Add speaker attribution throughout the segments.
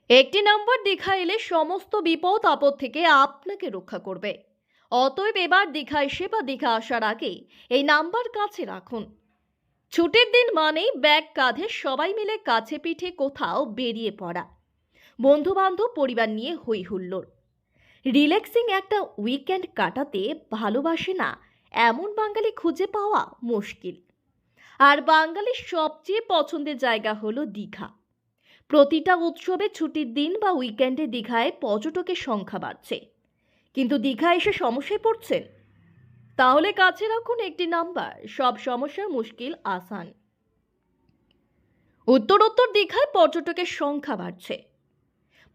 Speaker 1: একটি নাম্বার দীঘা এলে সমস্ত বিপদ আপদ থেকে আপনাকে রক্ষা করবে। অতএব এবার দীঘা এসে বা দীঘা আসার আগে এই নাম্বার কাছে রাখুন। ছুটির দিন মানেই ব্যাগ কাঁধে সবাই মিলে কাছে পিঠে কোথাও বেরিয়ে পড়া, বন্ধু বান্ধব পরিবার নিয়ে হই হুল্লোড়। রিল্যাক্সিং একটা উইকেন্ড কাটাতে ভালোবাসে না এমন বাঙালি খুঁজে পাওয়া মুশকিল। আর বাঙালির সবচেয়ে পছন্দের জায়গা হলো দীঘা। প্রতিটা উৎসবে ছুটির দিন বা উইকেন্ডে দীঘায় পর্যটকের সংখ্যা বাড়ছে, কিন্তু দীঘা এসে সমস্যায় পড়ছেন? তাহলে কাছে রাখুন একটি নাম্বার, সব সমস্যার মুশকিল আসান। উত্তর দীঘায় পর্যটকের সংখ্যা বাড়ছে।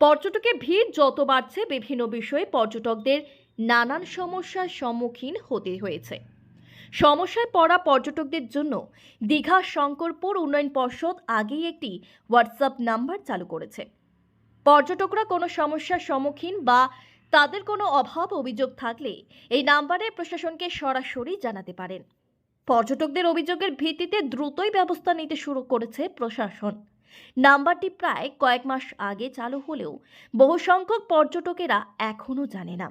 Speaker 1: পর্যটকের ভিড় যত বাড়ছে, বিভিন্ন বিষয়ে পর্যটকদের নানান সমস্যার সম্মুখীন হতে হয়েছে। সমস্যায় পড়া পর্যটকদের জন্য দীঘা শঙ্করপুর উন্নয়ন পর্ষদ আগেই একটি হোয়াটসঅ্যাপ নাম্বার চালু করেছে। পর্যটকরা কোনো সমস্যার সম্মুখীন বা তাদের কোনো অভাব অভিযোগ থাকলে এই নাম্বারে প্রশাসনকে সরাসরি জানাতে পারেন। পর্যটকদের অভিযোগের ভিত্তিতে দ্রুতই ব্যবস্থা নিতে শুরু করেছে প্রশাসন। নাম্বারটি প্রায় কয়েক মাস আগে চালু হলেও বহু সংখ্যক পর্যটকেরা এখনও জানে না।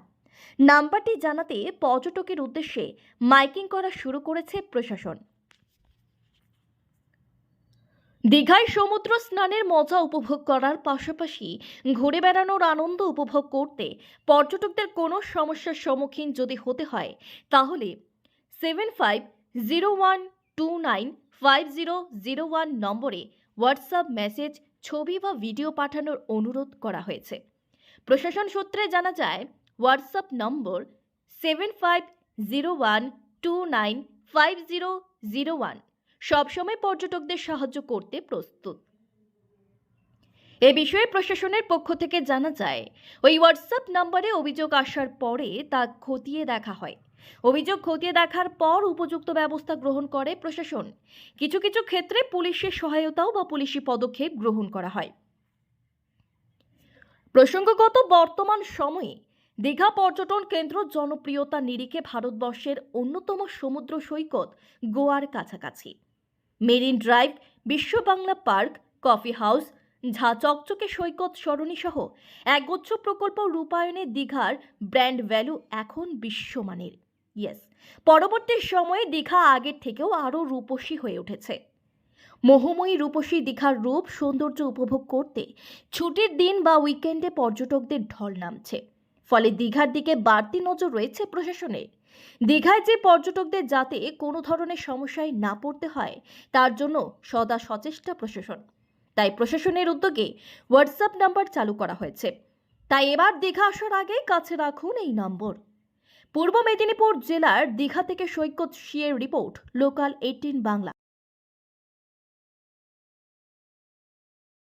Speaker 1: নাম্বারটি জানাতে পর্যটকের উদ্দেশ্যে মাইকিং করা শুরু করেছে প্রশাসন। দীঘায় সমুদ্র স্নানের মজা উপভোগ করার পাশাপাশি ঘুরে বেড়ানোর আনন্দ উপভোগ করতে পর্যটকদের কোনো সমস্যার সম্মুখীন যদি হতে হয়, তাহলে 7501295001 নম্বরে হোয়াটসঅ্যাপ মেসেজ, ছবি বা ভিডিও পাঠানোর অনুরোধ করা হয়েছে। প্রশাসন সূত্রে জানা যায়, হোয়াটসঅ্যাপ নম্বর 7501295001 সবসময় পর্যটকদের সাহায্য করতে প্রস্তুত। এ বিষয়ে প্রশাসনের পক্ষ থেকে জানা যায়, ওই হোয়াটসঅ্যাপ নম্বরে অভিযোগ আসার পরে তা খতিয়ে দেখা হয়। অভিযোগ খতিয়ে দেখার পর উপযুক্ত ব্যবস্থা গ্রহণ করে প্রশাসন। কিছু কিছু ক্ষেত্রে পুলিশের সহায়তাও বা পুলিশি পদক্ষেপ গ্রহণ করা হয়। প্রসঙ্গগত, বর্তমান সময়ে দীঘা পর্যটন কেন্দ্র জনপ্রিয়তার নিরিখে ভারতবর্ষের অন্যতম সমুদ্র সৈকত গোয়ার কাছাকাছি। মেরিন ড্রাইভ, বিশ্ব বাংলা পার্ক, কফি হাউস, ঝা চকচকে সৈকত সরণি সহ একগুচ্ছ প্রকল্প রূপায়ণে দীঘার ব্র্যান্ড ভ্যালু এখন বিশ্বমানের। পরবর্তী সময়ে দীঘা আগের থেকেও আরও রূপসী হয়ে উঠেছে। মোহময়ী রূপসী দীঘার রূপ সৌন্দর্য উপভোগ করতে ছুটির দিন বা উইকেন্ডে পর্যটকদের ঢল নামছে। ফলে দীঘার দিকে বাড়তি নজর রয়েছে প্রশাসনের। দীঘায় যে পর্যটকদের যাতে কোনো ধরনের সমস্যায় না পড়তে হয়, তার জন্য সদা সচেষ্ট প্রশাসন। তাই প্রশাসনের উদ্যোগে হোয়াটসঅ্যাপ নাম্বার চালু করা হয়েছে। তাই এবার দীঘা আসার আগে কাছে রাখুন এই নম্বর। পূর্ব মেদিনীপুর জেলার দীঘা থেকে সৈকত সিয়ের রিপোর্ট, লোকাল 18 বাংলা।